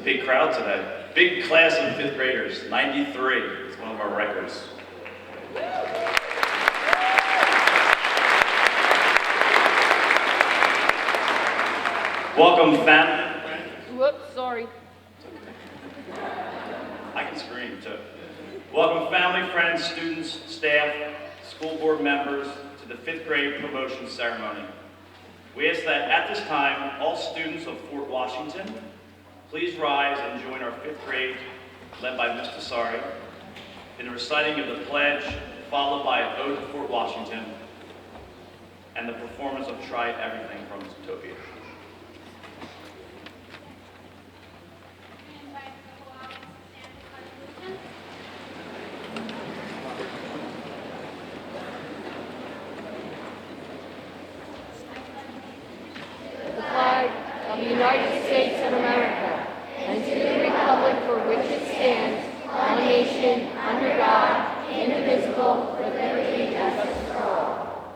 big crowd today. Big class of fifth graders, 93. It's one of our records. Welcome, family. Whoops, sorry. I can scream too. Welcome, family, friends, students, staff, school board members to the fifth grade promotion ceremony. We ask that at this time, all students of Fort Washington, please rise and join our fifth grade, led by Mr. Sari, in the reciting of the pledge, followed by an ode to Fort Washington, and the performance of Try Everything from Zootopia. The flag of the United States of America, and to the republic for which it stands, one nation, under God, indivisible, with liberty and justice for all.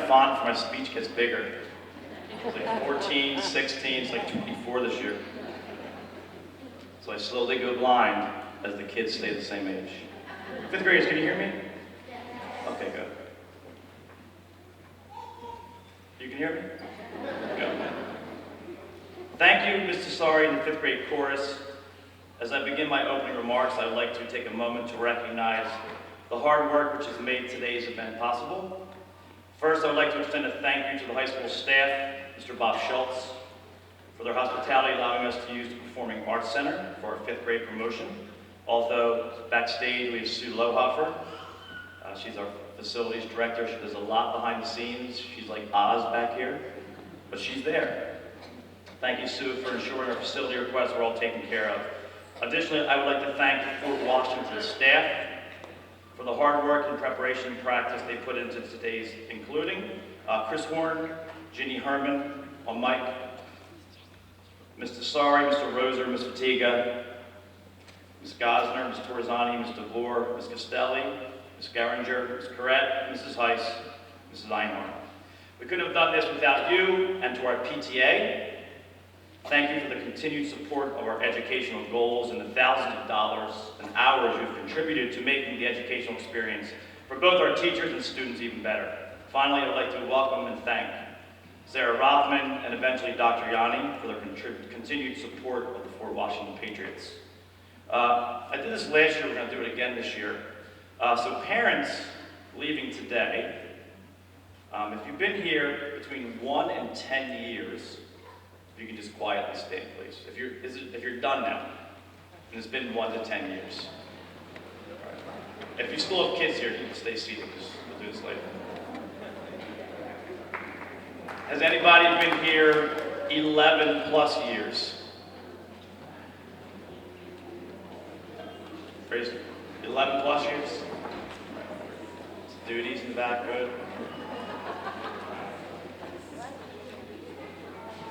font for my speech gets bigger. It's like 14, 16, it's like 24 this year. So I slowly go blind as the kids stay the same age. Fifth graders, can you hear me? Okay, good. You can hear me? Good. Thank you, Mr. Sari and the fifth grade chorus. As I begin my opening remarks, I would like to take a moment to recognize the hard work which has made today's event possible. First, I would like to extend a thank you to the high school staff, Mr. Bob Schultz, for their hospitality allowing us to use the Performing Arts Center for our fifth grade promotion. Also, backstage we have Sue Lohoffer. She's our facilities director. She does a lot behind the scenes. She's like Oz back here, but she's there. Thank you, Sue, for ensuring our facility requests were all taken care of. Additionally, I would like to thank the Fort Washington staff for the hard work and preparation and practice they put into today's, including Chris Horn, Ginny Herman on mic, Mr. Sari, Mr. Roser, Ms. Fatiga, Ms. Gosner, Ms. Torzani, Ms. DeVore, Ms. Castelli, Ms. Geringer, Ms. Corrett, Mrs. Heiss, Mrs. Einhorn. We couldn't have done this without you, and to our PTA. Thank you for the continued support of our educational goals and the thousands of dollars and hours you've contributed to making the educational experience for both our teachers and students even better. Finally, I'd like to welcome and thank Sarah Rothman and eventually Dr. Yanni for their continued support of the Fort Washington Patriots. I did this last year, we're going to do it again this year. So parents leaving today, if you've been here between 1 and 10 years, if you can just quietly stand, please. If you're done now, and it's been 1 to 10 years. Right. If you still have kids here, you can stay seated because we'll do this later. Has anybody been here 11 plus years? Raise 11 plus years? Duties in the back, good.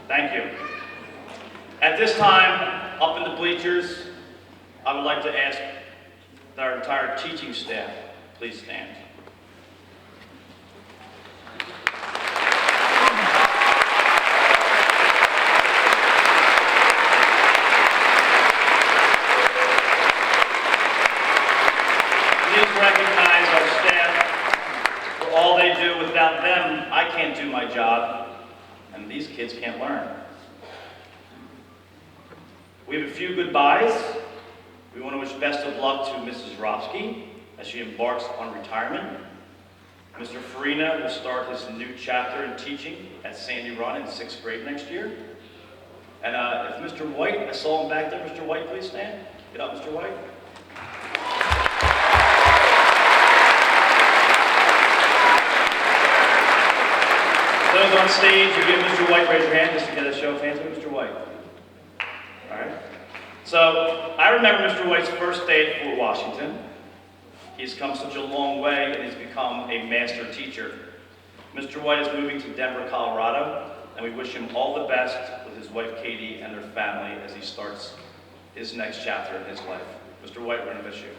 Thank you. At this time, up in the bleachers, I would like to ask our entire teaching staff, please stand. Please recognize our staff for all they do. Without them, I can't do my job. And these kids can't learn. We have a few goodbyes. We want to wish best of luck to Mrs. Ropsky as she embarks on retirement. Mr. Farina will start his new chapter in teaching at Sandy Run in 6th grade next year. And if Mr. White, I saw him back there, Mr. White, please stand. Get up, Mr. White. Those on stage, you give Mr. White, raise your hand just to get a show of hands with Mr. White. All right. So I remember Mr. White's first day at Fort Washington. He's come such a long way and he's become a master teacher. Mr. White is moving to Denver, Colorado, and we wish him all the best with his wife Katie and their family as he starts his next chapter in his life. Mr. White, we're going to miss you.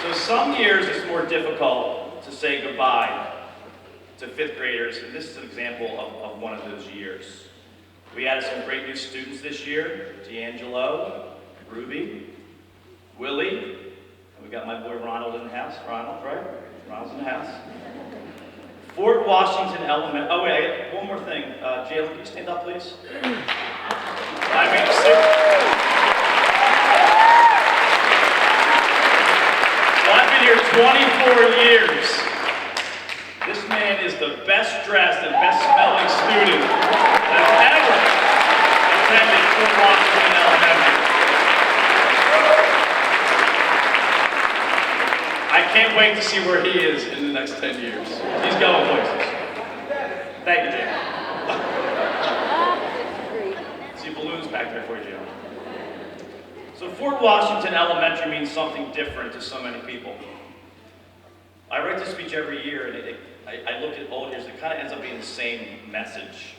So some years it's more difficult to say goodbye to fifth graders, and this is an example of one of those years. We added some great new students this year: D'Angelo, Ruby, Willie, and we got my boy Ronald in the house. Ronald, right? Ronald's in the house. Fort Washington Elementary. Oh wait, I got one more thing. Jalen, can you stand up, please? I've been here 24 years. This man is the best dressed and best smelling student that has ever attended Fort Washington Elementary. I can't wait to see where he is in the next 10 years. He's going places. Thank you, Jim. See balloons back there for you, Jim. So Fort Washington Elementary means something different to so many people. I write this speech every year, and I look at old years, it kind of ends up being the same message.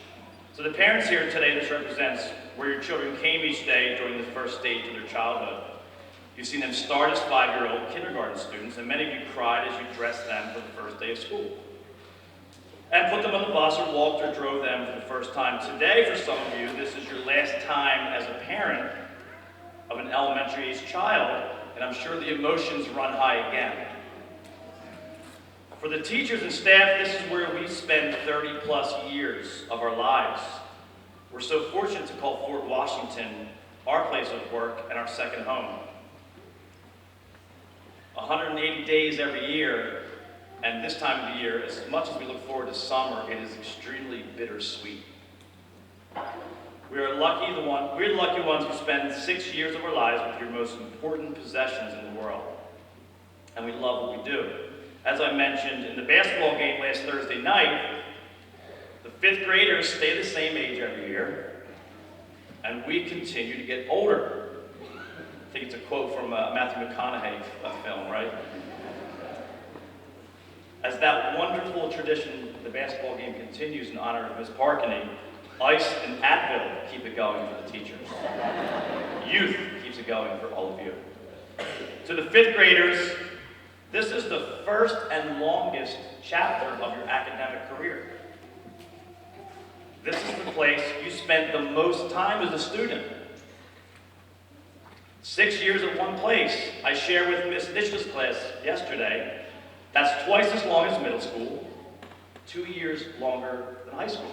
So the parents here today, this represents where your children came each day during the first stage of their childhood. You've seen them start as 5-year-old kindergarten students, and many of you cried as you dressed them for the first day of school. And put them on the bus or walked or drove them for the first time. Today, for some of you, this is your last time as a parent of an elementary-age child, and I'm sure the emotions run high again. For the teachers and staff, this is where we spend 30+ years of our lives. We're so fortunate to call Fort Washington our place of work and our second home. 180 days every year, and this time of the year, as much as we look forward to summer, it is extremely bittersweet. We're the lucky ones who spend 6 years of our lives with your most important possessions in the world. And we love what we do. As I mentioned in the basketball game last Thursday night, the 5th graders stay the same age every year, and we continue to get older. I think it's a quote from a Matthew McConaughey film, right? As that wonderful tradition, the basketball game continues in honor of Ms. Parkney, Ice and Advil keep it going for the teachers. Youth keeps it going for all of you. To the 5th graders, this is the first and longest chapter of your academic career. This is the place you spent the most time as a student. 6 years at one place. I shared with Miss Nishka's class yesterday. That's twice as long as middle school, 2 years longer than high school.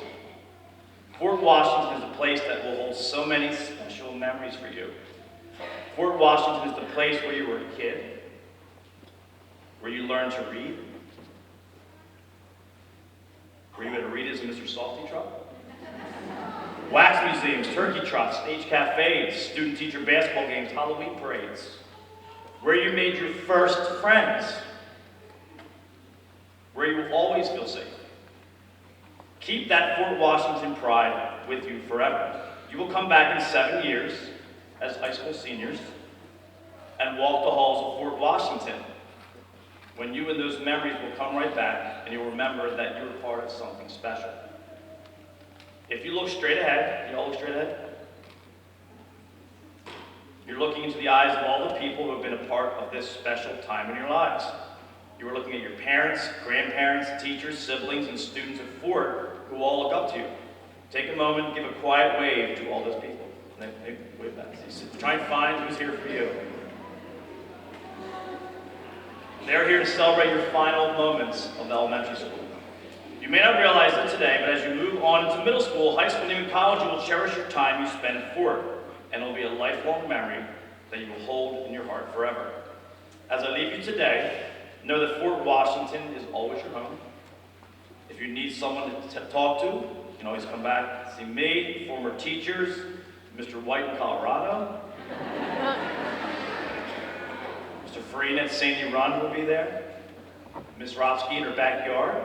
Fort Washington is a place that will hold so many special memories for you. Fort Washington is the place where you were a kid, where you learned to read, where you had Rita's and Mr. Salty truck, wax museums, turkey trots, stage cafes, student-teacher basketball games, Halloween parades, where you made your first friends, where you will always feel safe. Keep that Fort Washington pride with you forever. You will come back in 7 years as high school seniors and walk the halls of Fort Washington, when you and those memories will come right back and you'll remember that you were part of something special. If you look straight ahead, you all look straight ahead? You're looking into the eyes of all the people who have been a part of this special time in your lives. You are looking at your parents, grandparents, teachers, siblings, and students at Fort who all look up to you. Take a moment and give a quiet wave to all those people. Wave back. Try and find who's here for you. They're here to celebrate your final moments of elementary school. You may not realize it today, but as you move on into middle school, high school, and even college, you will cherish your time you spent at Fort, and it will be a lifelong memory that you will hold in your heart forever. As I leave you today, know that Fort Washington is always your home. If you need someone to talk to, you can always come back and see me, former teachers, Mr. White in Colorado, Mr. Farina at Sandy Run will be there, Miss Ropsky in her backyard.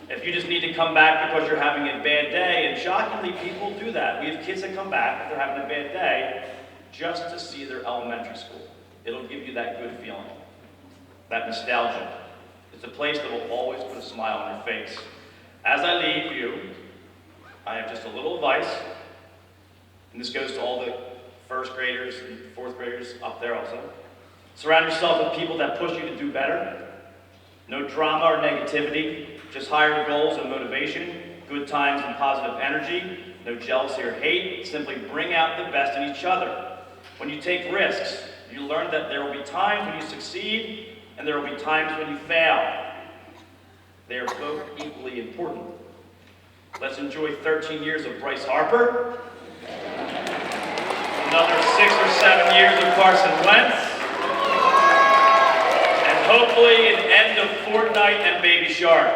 If you just need to come back because you're having a bad day, and shockingly people do that. We have kids that come back if they're having a bad day just to see their elementary school. It'll give you that good feeling, that nostalgia. It's a place that will always put a smile on your face. As I leave you, I have just a little advice, and this goes to all the first graders and fourth graders up there also. Surround yourself with people that push you to do better. No drama or negativity, just higher goals and motivation, good times and positive energy, no jealousy or hate. Simply bring out the best in each other. When you take risks, you learn that there will be times when you succeed and there will be times when you fail. They are both equally important. Let's enjoy 13 years of Bryce Harper, another 6 or 7 years of Carson Wentz, and hopefully an end of Fortnite and Baby Shark.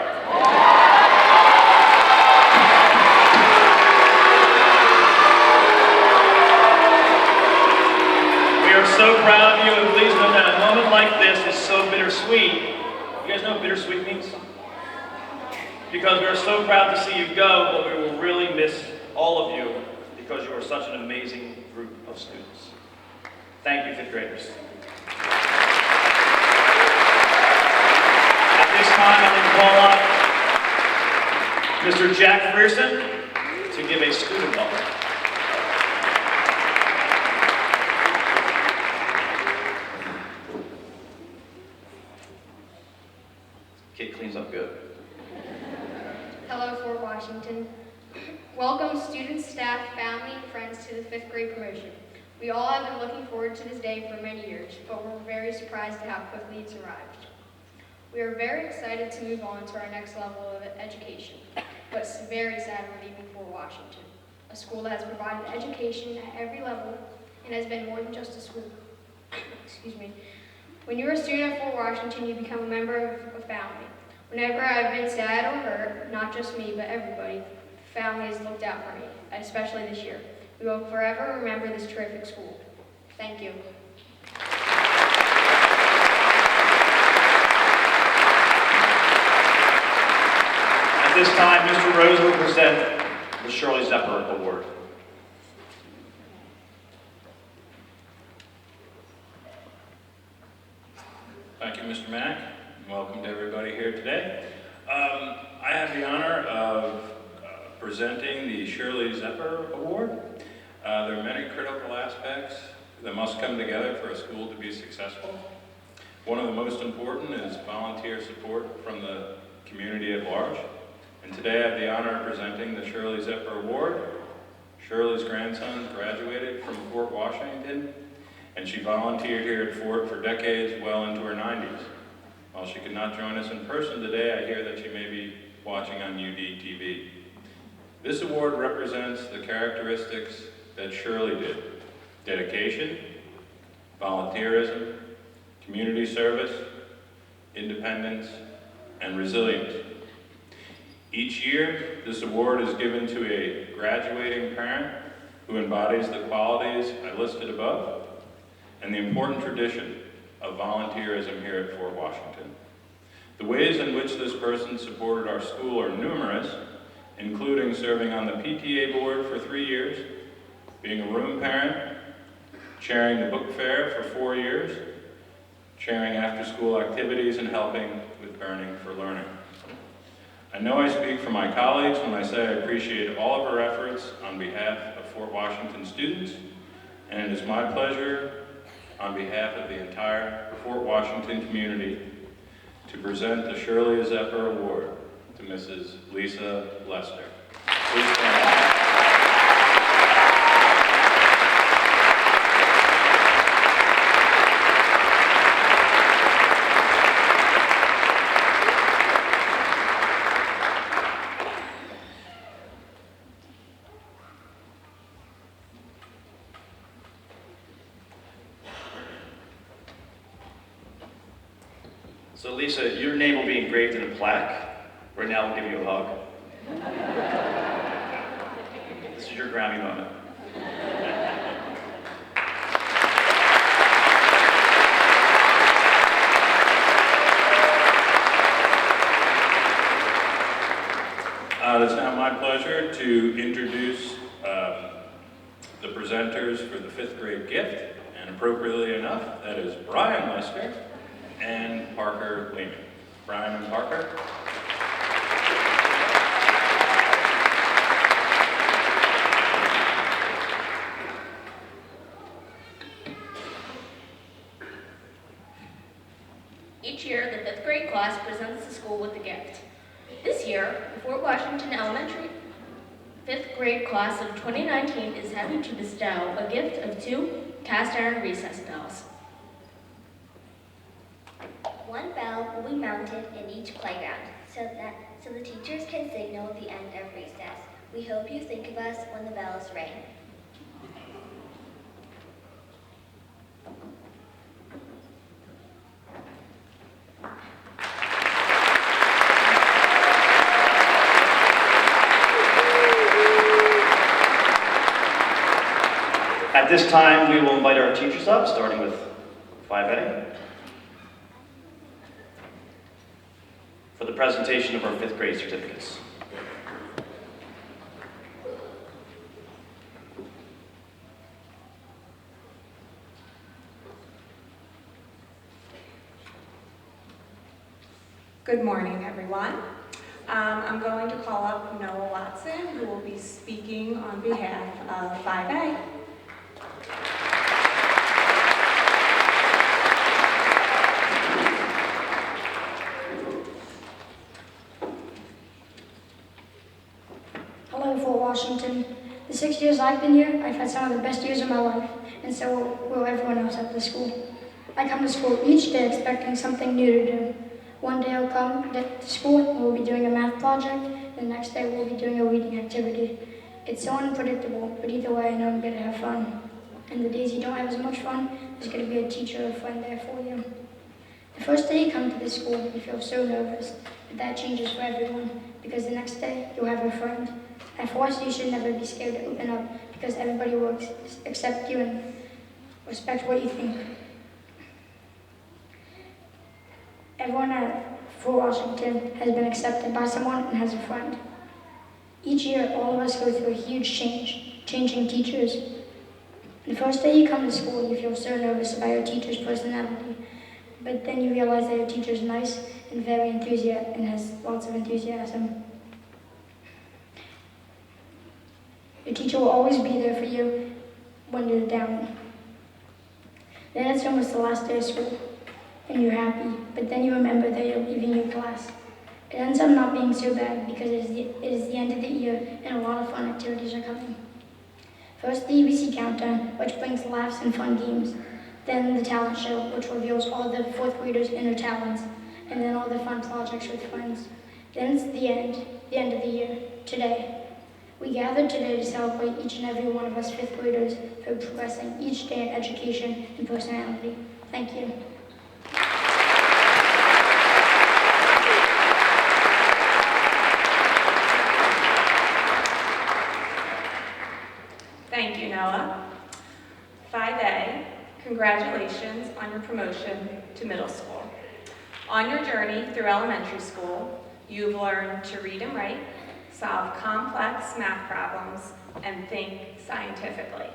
We are so proud of you, and please know that a moment like this is so bittersweet. You guys know what bittersweet means? Because we are so proud to see you go, but we will really miss all of you because you are such an amazing group of students. Thank you, fifth graders. At this time, I'd like to call up Mr. Jack Frierson to give a student welcome. cleans up good. Hello, Fort Washington. Welcome students, staff, family, and friends to the 5th grade promotion. We all have been looking forward to this day for many years, but we're very surprised at how quickly it's arrived. We are very excited to move on to our next level of education, but it's very sad we're leaving Fort Washington, a school that has provided education at every level and has been more than just a school. Excuse me. When you're a student at Fort Washington, you become a member of a family. Whenever I've been sad or hurt, not just me, but everybody, family has looked out for me, especially this year. We will forever remember this terrific school. Thank you. At this time, Mr. Rose will present the Shirley Zepper Award. Thank you, Mr. Mack. Welcome to everybody here today. I have the honor of presenting the Shirley Zepper Award. There are many critical aspects that must come together for a school to be successful. One of the most important is volunteer support from the community at large. And today I have the honor of presenting the Shirley Zepper Award. Shirley's grandson graduated from Fort Washington, and she volunteered here at Fort for decades, well into her 90s. While she could not join us in person today, I hear that she may be watching on UD TV. This award represents the characteristics that Shirley did: dedication, volunteerism, community service, independence, and resilience. Each year, this award is given to a graduating parent who embodies the qualities I listed above and the important tradition of volunteerism here at Fort Washington. The ways in which this person supported our school are numerous, including serving on the PTA board for 3 years, being a room parent, chairing the book fair for 4 years, chairing after-school activities, and helping with Burning for Learning. I know I speak for my colleagues when I say I appreciate all of her efforts on behalf of Fort Washington students, and it is my pleasure on behalf of the entire Fort Washington community to present the Shirley Zepper Award to Mrs. Lisa Lester. Please stand up. So Lisa, your name will be engraved in a plaque. Right now, we'll give you a hug. This is your Grammy moment. It's now my pleasure to introduce the presenters for the 5th grade gift, and appropriately enough, that is Brian Lester and Parker Lehman. Brian and Parker. Each year, the 5th grade class presents the school with a gift. This year, the Fort Washington Elementary 5th grade class of 2019 is happy to bestow a gift of 2 cast iron recess bells. One bell will be mounted in each playground so the teachers can signal the end of recess. We hope you think of us when the bells ring. At this time, we will invite our teachers up, starting with 5A, for the presentation of our 5th grade certificates. Good morning, everyone. I'm going to call up Noah Watson, who will be speaking on behalf of 5A. 6 years I've been here, I've had some of the best years of my life, and so will everyone else at the school. I come to school each day expecting something new to do. One day I'll come to school and we'll be doing a math project, the next day we'll be doing a reading activity. It's so unpredictable, but either way I know I'm going to have fun. And the days you don't have as much fun, there's going to be a teacher or a friend there for you. The first day you come to this school, you feel so nervous, but that changes for everyone, because the next day you'll have a friend. At FWES, you should never be scared to open up, because everybody will accept you and respect what you think. Everyone at Fort Washington has been accepted by someone and has a friend. Each year, all of us go through a huge change, changing teachers. The first day you come to school, you feel so nervous about your teacher's personality, but then you realize that your teacher's nice and very enthusiastic and has lots of enthusiasm. Your teacher will always be there for you when you're down. Then it's almost the last day of school, and you're happy, but then you remember that you're leaving your class. It ends up not being so bad because it is the end of the year and a lot of fun activities are coming. First, the EBC countdown, which brings laughs and fun games. Then the talent show, which reveals all the fourth graders' inner talents. And then all the fun projects with friends. Then it's the end of the year, today. We gathered today to celebrate each and every one of us fifth graders for progressing each day in education and personality. Thank you. Thank you, Noah. 5A, congratulations on your promotion to middle school. On your journey through elementary school, you've learned to read and write, solve complex math problems, and think scientifically.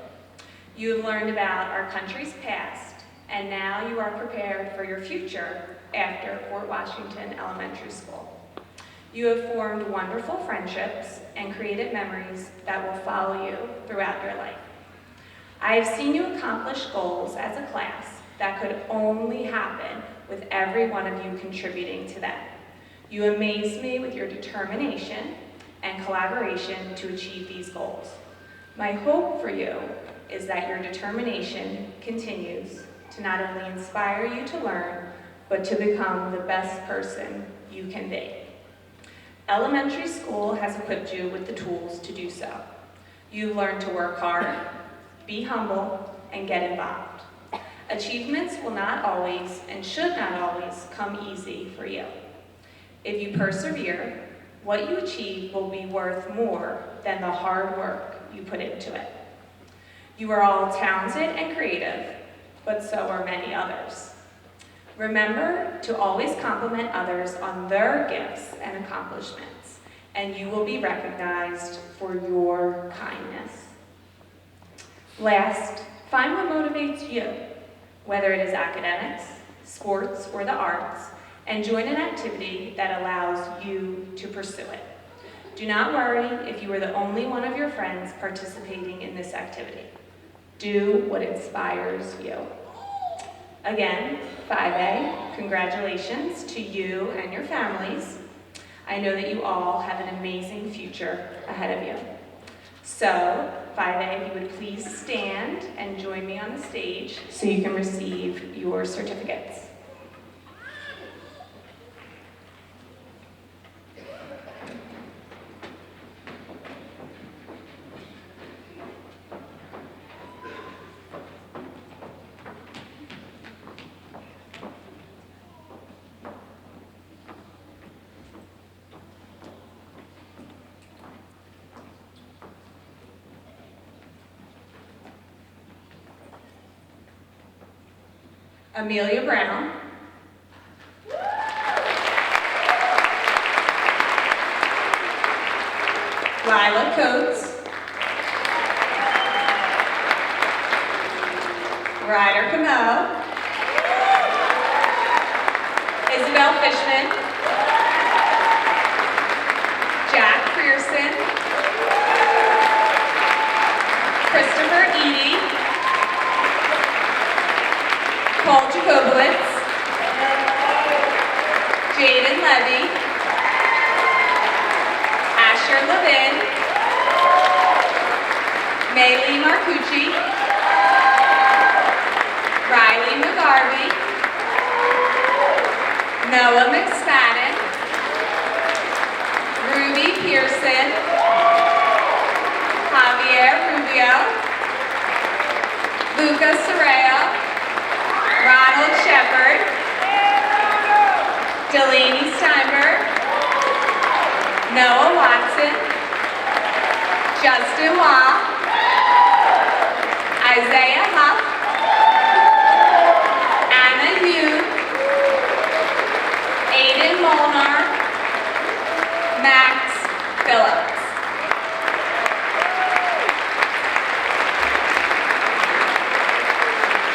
You've learned about our country's past, and now you are prepared for your future after Fort Washington Elementary School. You have formed wonderful friendships and created memories that will follow you throughout your life. I have seen you accomplish goals as a class that could only happen with every one of you contributing to them. You amaze me with your determination and collaboration to achieve these goals. My hope for you is that your determination continues to not only inspire you to learn, but to become the best person you can be. Elementary school has equipped you with the tools to do so. You've learned to work hard, be humble, and get involved. Achievements will not always and should not always come easy for you. If you persevere, what you achieve will be worth more than the hard work you put into it. You are all talented and creative, but so are many others. Remember to always compliment others on their gifts and accomplishments, and you will be recognized for your kindness. Last, find what motivates you, whether it is academics, sports, or the arts, and join an activity that allows you to pursue it. Do not worry if you are the only one of your friends participating in this activity. Do what inspires you. Again, 5A, congratulations to you and your families. I know that you all have an amazing future ahead of you. So, 5A, if you would please stand and join me on the stage so you can receive your certificates. Amelia Brown. Lila Coates. Ryder Camo. Isabel Fishman. Jack Pearson. Christopher Eady. Paul Jacobowitz, Jaden Levy, Asher Levin, Maylee Marcucci, Riley McGarvey, Noah McSpadden, Ruby Pearson, Javier Rubio, Luca Sorreo, Ronald Shepard, Delaney Steinberg, Noah Watson, Justin Wah, Isaiah Huff, Anna Yu, Aiden Molnar, Max Phillips.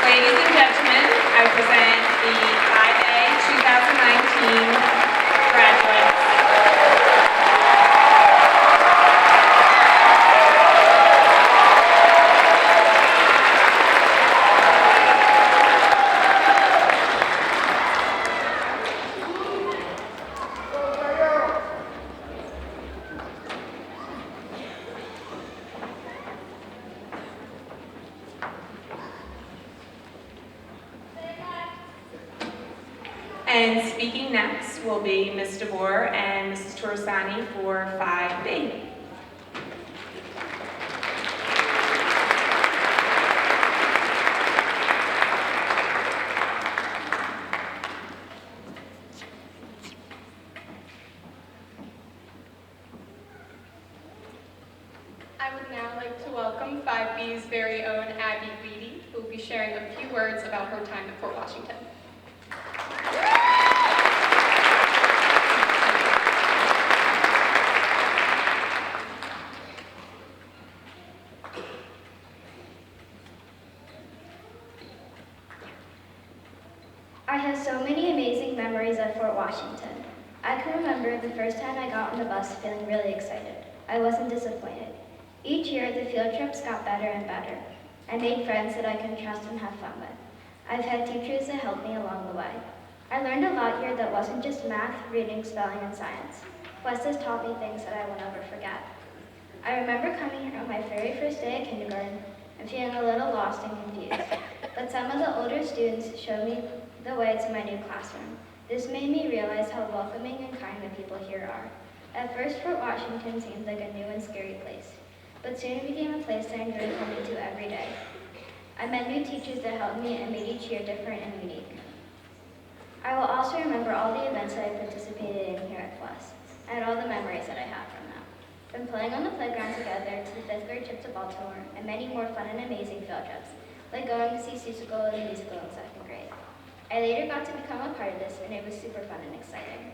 Ladies and gentlemen, I present the 5A 2019 graduates. And speaking next will be Ms. DeBoer and Mrs. Torresani for 5B. I would now like to welcome 5B's very own Abby Weedy, who will be sharing a few words about her time at Fort Washington. I have so many amazing memories at Fort Washington. I can remember the first time I got on the bus feeling really excited. I wasn't disappointed. Each year, the field trips got better and better. I made friends that I can trust and have fun with. I've had teachers that helped me along the way. I learned a lot here that wasn't just math, reading, spelling, and science. FWES has taught me things that I will never forget. I remember coming here on my very first day at kindergarten and feeling a little lost and confused. But some of the older students showed me the way to my new classroom. This made me realize how welcoming and kind the people here are. At first, Fort Washington seemed like a new and scary place, but soon it became a place I enjoyed coming to every day. I met new teachers that helped me and made each year different and unique. I will also remember all the events that I participated in here at FWES, and all the memories that I have from them. From playing on the playground together to the 5th grade trip to Baltimore, and many more fun and amazing field trips, like going to see Seussical and the musical in 2nd grade. I later got to become a part of this, and it was super fun and exciting.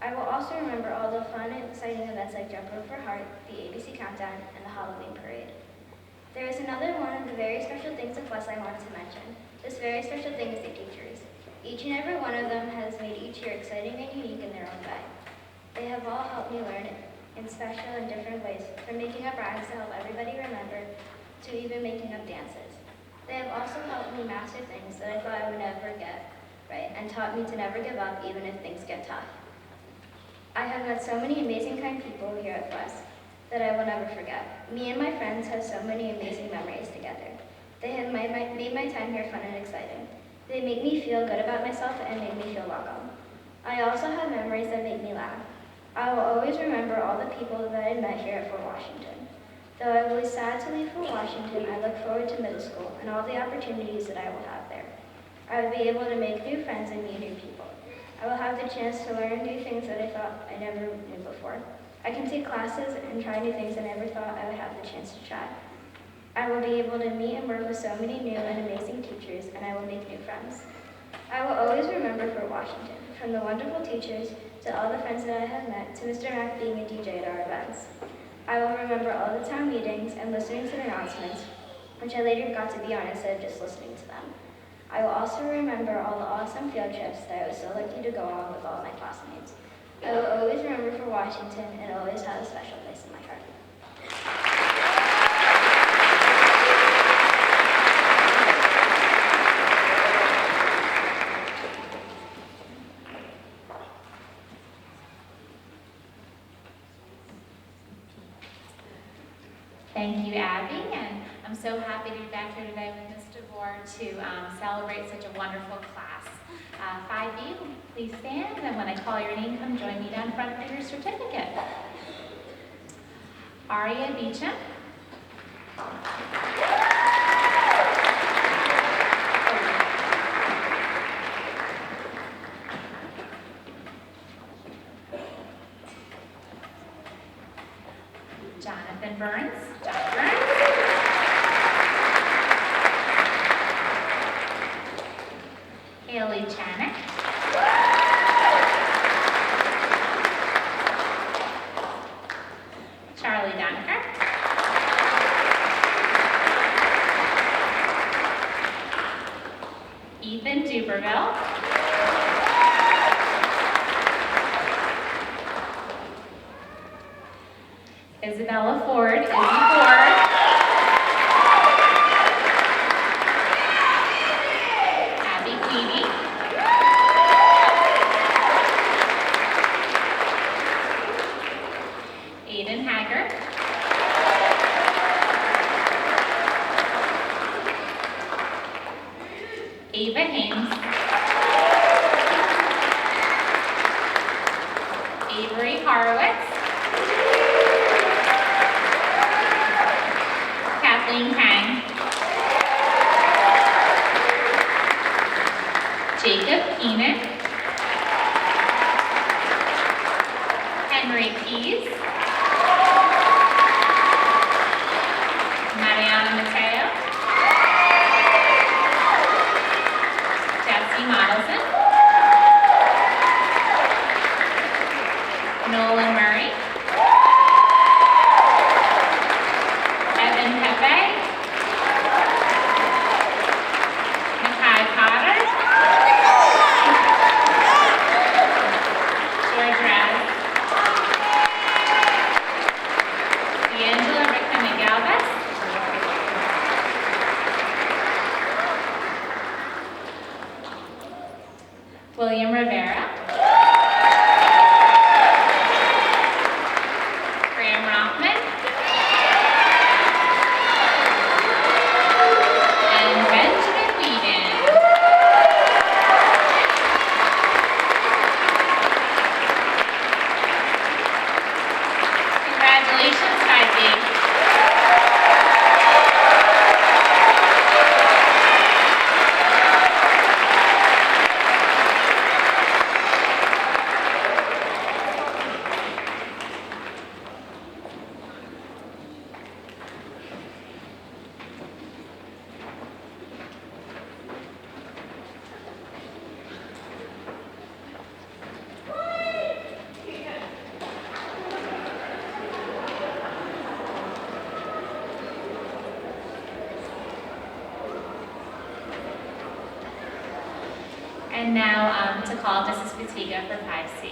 I will also remember all the fun and exciting events like Jump Rope for Heart, the ABC Countdown, and the Halloween Parade. There is another one of the very special things of FWES I wanted to mention. This very special thing is the teachers. Each and every one of them has made each year exciting and unique in their own way. They have all helped me learn in special and different ways, from making up rhymes to help everybody remember, to even making up dances. They have also helped me master things that I thought I would never get right, and taught me to never give up even if things get tough. I have met so many amazing kind people here at FWES that I will never forget. Me and my friends have so many amazing memories together. They have made my time here fun and exciting. They make me feel good about myself and make me feel welcome. I also have memories that make me laugh. I will always remember all the people that I met here at Fort Washington. Though I will be sad to leave Fort Washington, I look forward to middle school and all the opportunities that I will have there. I will be able to make new friends and meet new people. I will have the chance to learn new things that I thought I never knew before. I can take classes and try new things I never thought I would have the chance to try. I will be able to meet and work with so many new and amazing teachers, and I will make new friends. I will always remember Fort Washington, from the wonderful teachers to all the friends that I have met, to Mr. Mack being a DJ at our events. I will remember all the town meetings and listening to the announcements, which I later got to be on instead of just listening to them. I will also remember all the awesome field trips that I was so lucky to go on with all my classmates. I will always remember Fort Washington and always have a special place in my heart. Thank you, Abby, and I'm so happy to be back here today with Ms. DeVore to celebrate such a wonderful class. 5B, please stand, and when I call your name, come join me down front for your certificate. Aria Beecham. Jonathan Burns. John Burns. Haley Chanick. Charlie Dunker. Ethan Duberville. Isabella Ford, Izzy Ford. Abby Queenie. Aiden Hager. Ava Haynes. Avery Horowitz. Kathleen Kang. Jacob Keenan. Henry Keys. Mariana Mateo. Jesse Modelson. Nolan Murray. Evan Pepe. Makai Potter. George Raz. D'Angela Rickman Galvez. William Rivera. Graham Rothman. And Benjamin Whedon. Congratulations, 5B. And now to call Mrs. Fatiga for 5C.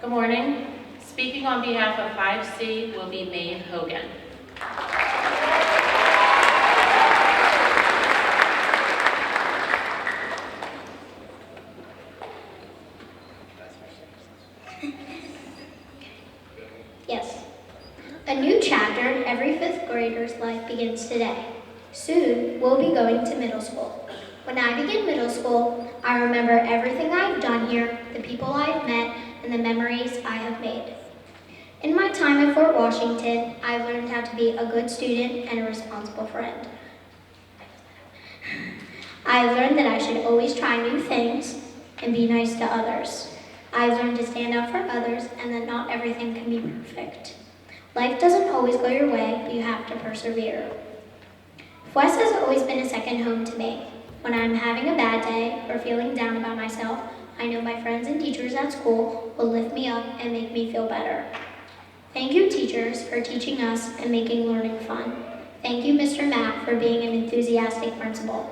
Good morning. Speaking on behalf of 5C will be Maeve Hogan. Yes. A new chapter in every fifth grader's life begins today. Soon, we'll be going to middle school. When I begin middle school, I remember everything I've done here, the people I've met, and the memories I have made. In my time at Fort Washington, I've learned how to be a good student and a responsible friend. I've learned that I should always try new things and be nice to others. I've learned to stand up for others and that not everything can be perfect. Life doesn't always go your way, but you have to persevere. FWES has always been a second home to me. When I'm having a bad day or feeling down about myself, I know my friends and teachers at school will lift me up and make me feel better. Thank you, teachers, for teaching us and making learning fun. Thank you, Mr. Mack, for being an enthusiastic principal.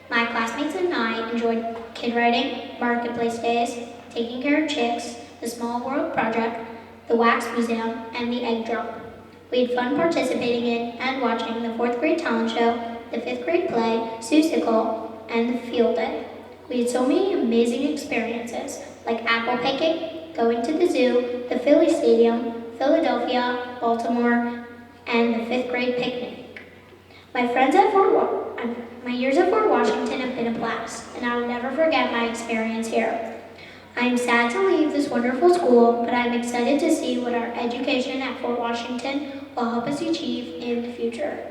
My classmates and I enjoyed kid writing, marketplace days, taking care of chicks, the Small World Project, the Wax Museum, and the Egg Drop. We had fun participating in and watching the 4th grade talent show, the 5th grade play, Seussical, and the field day. We had so many amazing experiences, like apple picking, going to the zoo, the Philly Stadium, Philadelphia, Baltimore, and the 5th grade picnic. My years at Fort Washington have been a blast, and I will never forget my experience here. I am sad to leave this wonderful school, but I am excited to see what our education at Fort Washington will help us achieve in the future.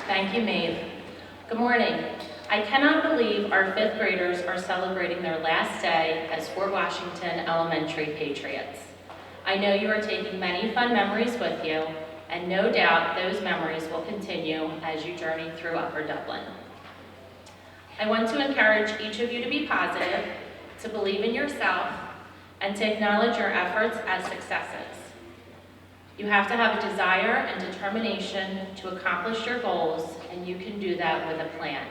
Thank you, Maeve. Good morning. I cannot believe our 5th graders are celebrating their last day as Fort Washington Elementary Patriots. I know you are taking many fun memories with you, and no doubt those memories will continue as you journey through Upper Dublin. I want to encourage each of you to be positive, to believe in yourself, and to acknowledge your efforts as successes. You have to have a desire and determination to accomplish your goals, and you can do that with a plan.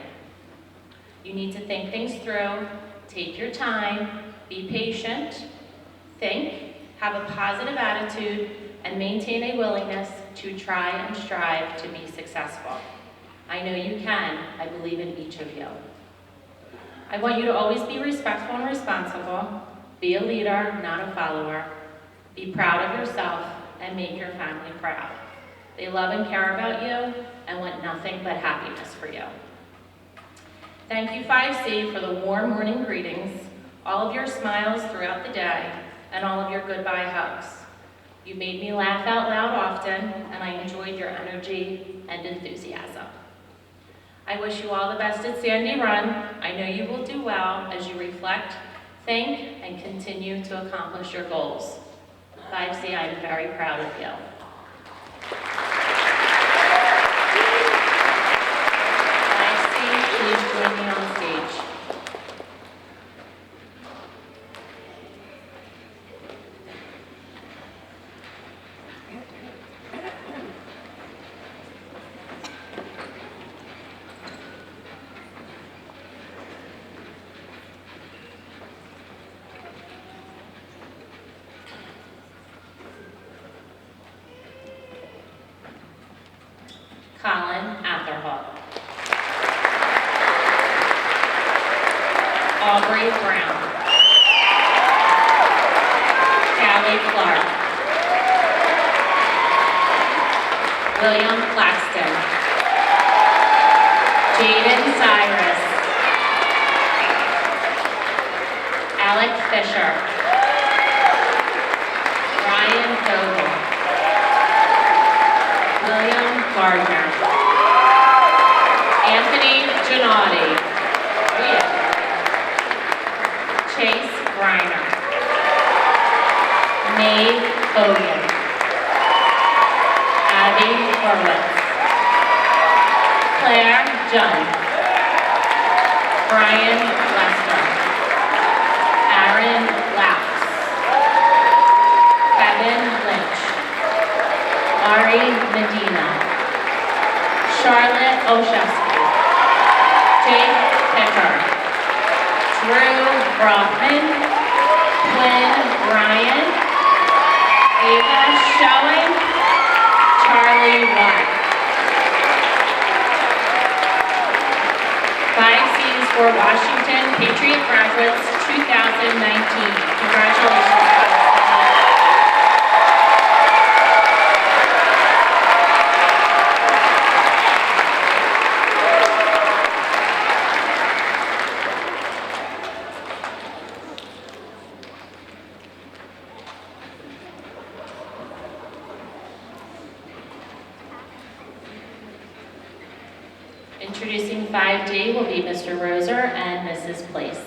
You need to think things through, take your time, be patient, think, have a positive attitude, and maintain a willingness to try and strive to be successful. I know you can. I believe in each of you. I want you to always be respectful and responsible, be a leader, not a follower, be proud of yourself, and make your family proud. They love and care about you and want nothing but happiness for you. Thank you, 5C, for the warm morning greetings, all of your smiles throughout the day, and all of your goodbye hugs. You made me laugh out loud often, and I enjoyed your energy and enthusiasm. I wish you all the best at Sandy Run. I know you will do well as you reflect, think, and continue to accomplish your goals. 5C, I'm very proud of you. 5C, please join me on stage. Colin Atherhall. Aubrey Brown. Callie Clark. William Claxton. Jaden Cyrus. Alec Fisher. Ryan Vogel. William Gardner. Anthony Gennady. Chase Griner. Mae Hogan. Abby Horwitz. Claire Junn. Brian Lester. Aaron Laps. Kevin Lynch. Ari Medina. Charlotte Olszewski. Jake Picker. Drew Brockman. Quinn Ryan. Ava Schoen. Charlie Watt. 5Cs for Washington Patriot Graduates 2019. Congratulations. Introducing 5D will be Mr. Roser and Mrs. Place.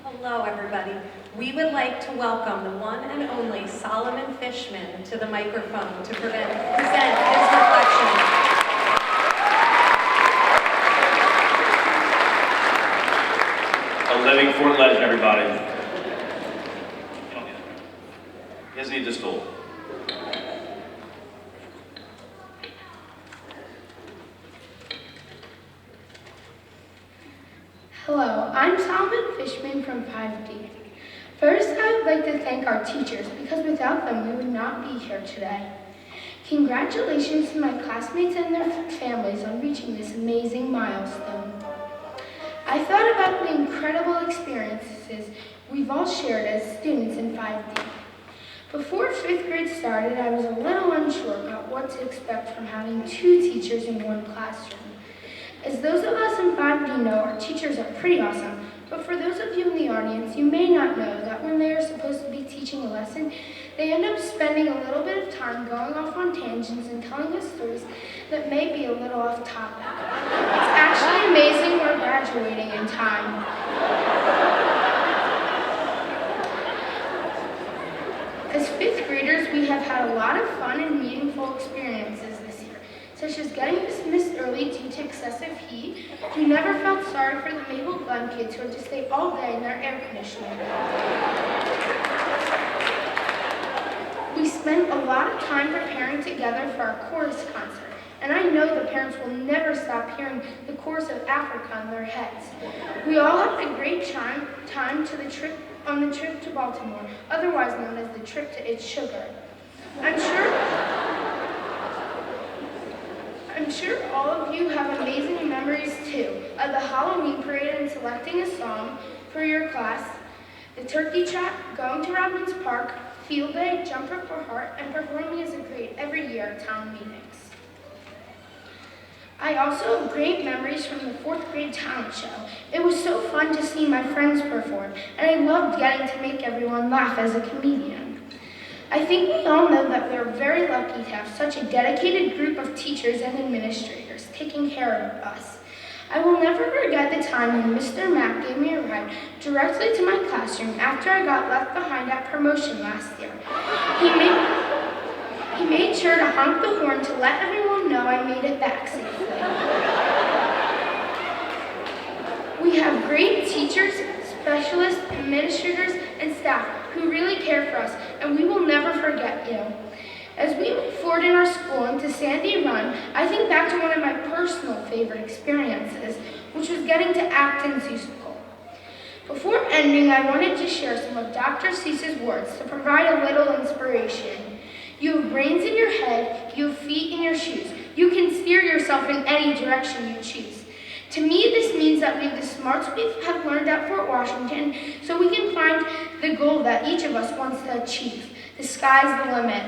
Hello, everybody. We would like to welcome the one and only Solomon Fishman to the microphone to present his reflection. A living Fort legend, everybody. He doesn't need this tool. Hello, I'm Solomon Fishman from 5D. First, I would like to thank our teachers because without them, we would not be here today. Congratulations to my classmates and their families on reaching this amazing milestone. I thought about the incredible experiences we've all shared as students in 5D. Before 5th grade started, I was a little unsure about what to expect from having 2 teachers in one classroom. As those of us in 5D know, our teachers are pretty awesome, but for those of you in the audience, you may not know that when they are supposed to be teaching a lesson, they end up spending a little bit of time going off on tangents and telling us stories that may be a little off topic. It's actually amazing we're graduating in time. As 5th graders, we have had a lot of fun and meaningful experiences this year, such as getting dismissed early due to excessive heat. We never felt sorry for the Maple Glen kids who had to stay all day in their air conditioning. We spent a lot of time preparing together for our chorus concert, and I know the parents will never stop hearing the chorus of Africa in their heads. We all had a great time on the trip to Baltimore, otherwise known as the trip to It's Sugar. I'm sure all of you have amazing memories too, of the Halloween parade and selecting a song for your class, the turkey trot, going to Robbins Park, field day, jump rope for heart, and performing as a grade every year at town meetings. I also have great memories from the 4th grade talent show. It was so fun to see my friends perform, and I loved getting to make everyone laugh as a comedian. I think we all know that we are very lucky to have such a dedicated group of teachers and administrators taking care of us. I will never forget the time when Mr. Mack gave me a ride directly to my classroom after I got left behind at promotion last year. He made sure to honk the horn to let everyone know I made it back safely. We have great teachers, specialists, administrators, and staff who really care for us, and we will never forget you. As we move forward in our school into Sandy Run, I think back to one of my personal favorite experiences, which was getting to act in musical. Before ending, I wanted to share some of Dr. Cease's words to provide a little inspiration. You have brains in your head, you have feet in your shoes. You can steer yourself in any direction you choose. To me, this means that we have the smarts we have learned at Fort Washington so we can find the goal that each of us wants to achieve. The sky's the limit.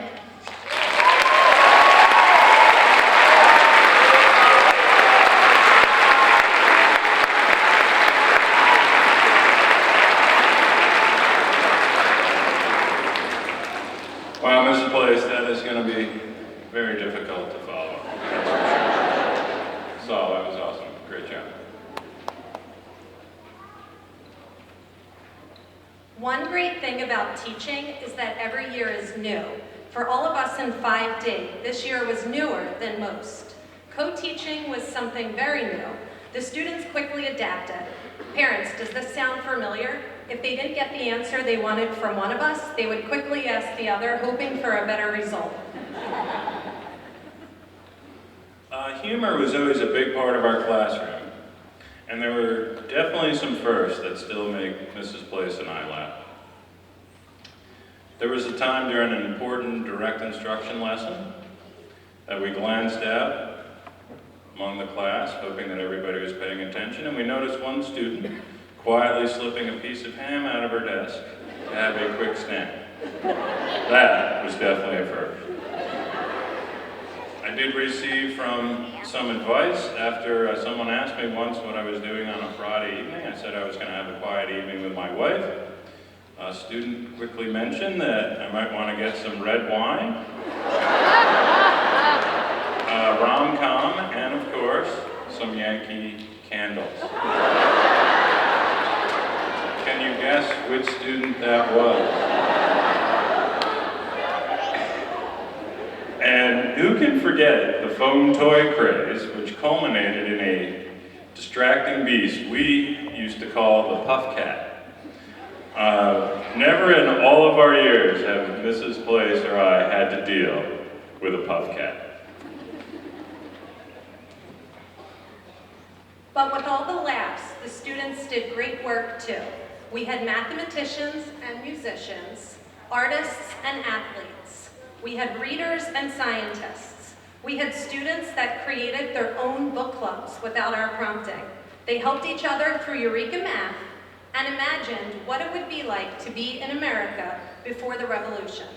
Wow, Mrs. Place, that is going to be very difficult to follow. So, that was awesome. Great job. One great thing about teaching is that every year is new. For all of us in 5D, this year was newer than most. Co-teaching was something very new. The students quickly adapted. Parents, does this sound familiar? If they didn't get the answer they wanted from one of us, they would quickly ask the other, hoping for a better result. Humor was always a big part of our classroom, and there were definitely some firsts that still make Mrs. Place and I laugh. There was a time during an important direct instruction lesson that we glanced out among the class, hoping that everybody was paying attention, and we noticed one student quietly slipping a piece of ham out of her desk to have a quick snack. That was definitely a first. I did receive from some advice after someone asked me once what I was doing on a Friday evening. I said I was going to have a quiet evening with my wife. A student quickly mentioned that I might want to get some red wine, rom-com, and of course, some Yankee candles. Can you guess which student that was? And who can forget the foam toy craze, which culminated in a distracting beast we used to call the Puff Cat. Never in all of our years have Mrs. Place or I had to deal with a Puff Cat. But with all the laughs, the students did great work too. We had mathematicians and musicians, artists and athletes. We had readers and scientists. We had students that created their own book clubs without our prompting. They helped each other through Eureka Math and imagined what it would be like to be in America before the revolution.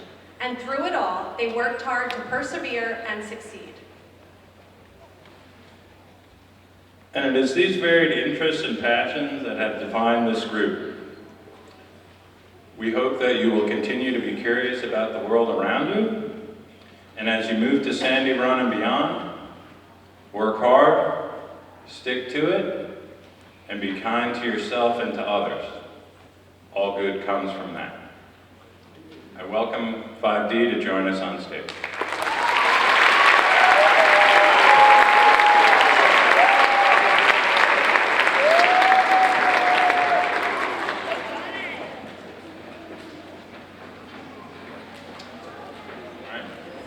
And through it all, they worked hard to persevere and succeed. And it is these varied interests and passions that have defined this group. We hope that you will continue to be curious about the world around you, and as you move to Sandy Run and beyond, work hard, stick to it, and be kind to yourself and to others. All good comes from that. I welcome 5D to join us on stage.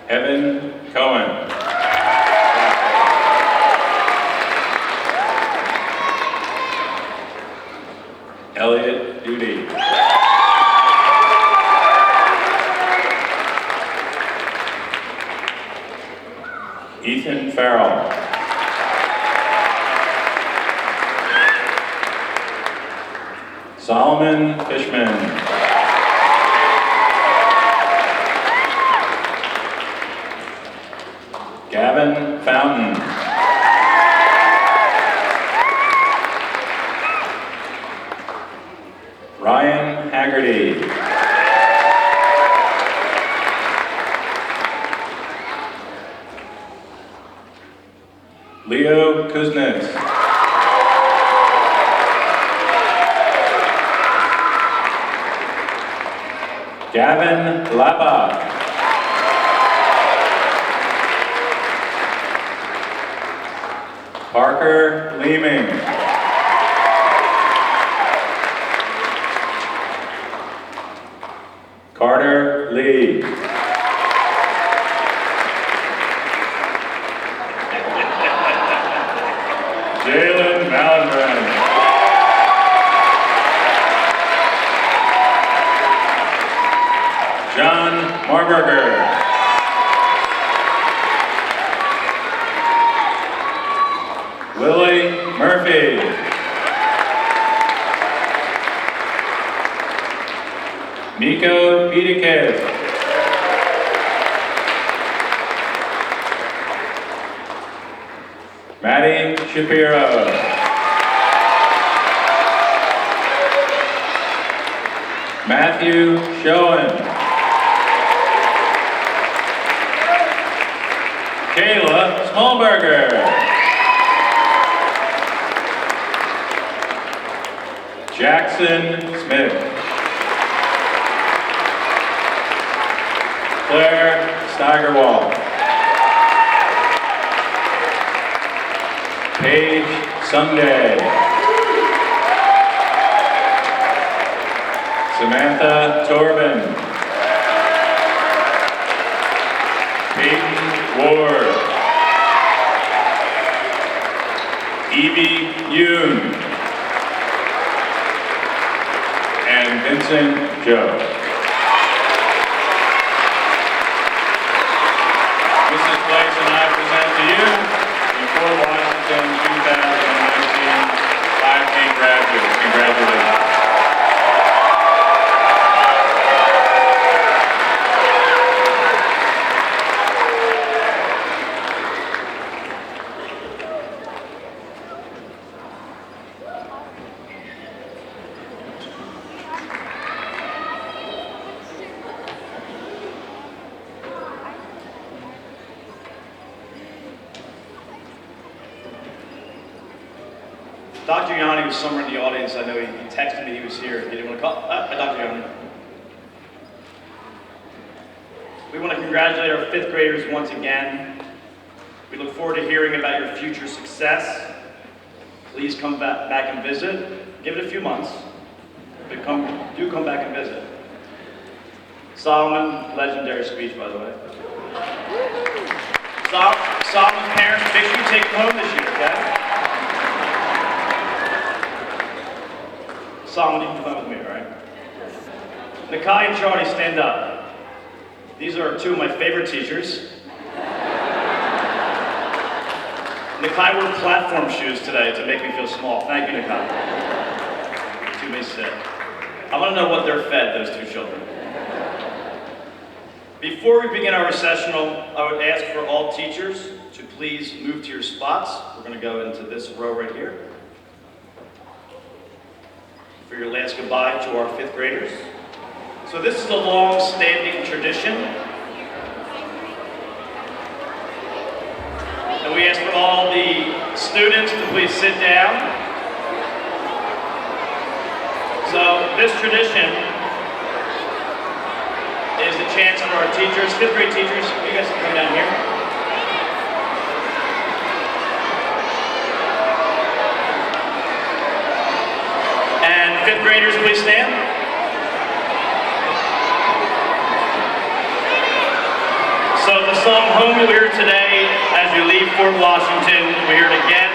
Evan Cohen. Elliot Duty. Ethan Farrell. Solomon Fishman. Gavin Fountain. Ryan Haggerty. Leo Kuznets. Gavin Lapa. Parker Leeming. Carter Lee. Jalen Malengren. John Marburger. Willie Murphy. Miko Piedekiss. Maddie Shapiro. Matthew Schoen. Kayla Smallberger. Jackson Smith. Claire Steigerwald. Paige Sunday. Samantha Torben. Peyton Ward. Evie Yoon. And Vincent Joe. Mrs. Place and I present to you the Fort Washington 2019 5K graduates. Congratulations. Dr. Yanni was somewhere in the audience. I know he texted me he was here. He didn't want to call. Dr. Yanni. We want to congratulate our 5th graders once again. We look forward to hearing about your future success. Please come back and visit. Give it a few months. But do come back and visit. Solomon, legendary speech, by the way. Solomon's parents, make sure you take him home this year, okay? song, you can come with me, all right? Nakai and Charlie, stand up. These are two of my favorite teachers. Nakai wore platform shoes today to make me feel small. Thank you, Nakai. You may sit. I want to know what they're fed, those two children. Before we begin our recessional, I would ask for all teachers to please move to your spots. We're going to go into this row right here for your last goodbye to our fifth graders. So this is a long-standing tradition. And we ask for all the students to please sit down. So this tradition is a chance for our teachers, fifth grade teachers, you guys can come down here. And fifth graders, please stand. So the song Home you'll hear today as you leave Fort Washington, we hear it again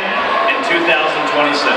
in 2026.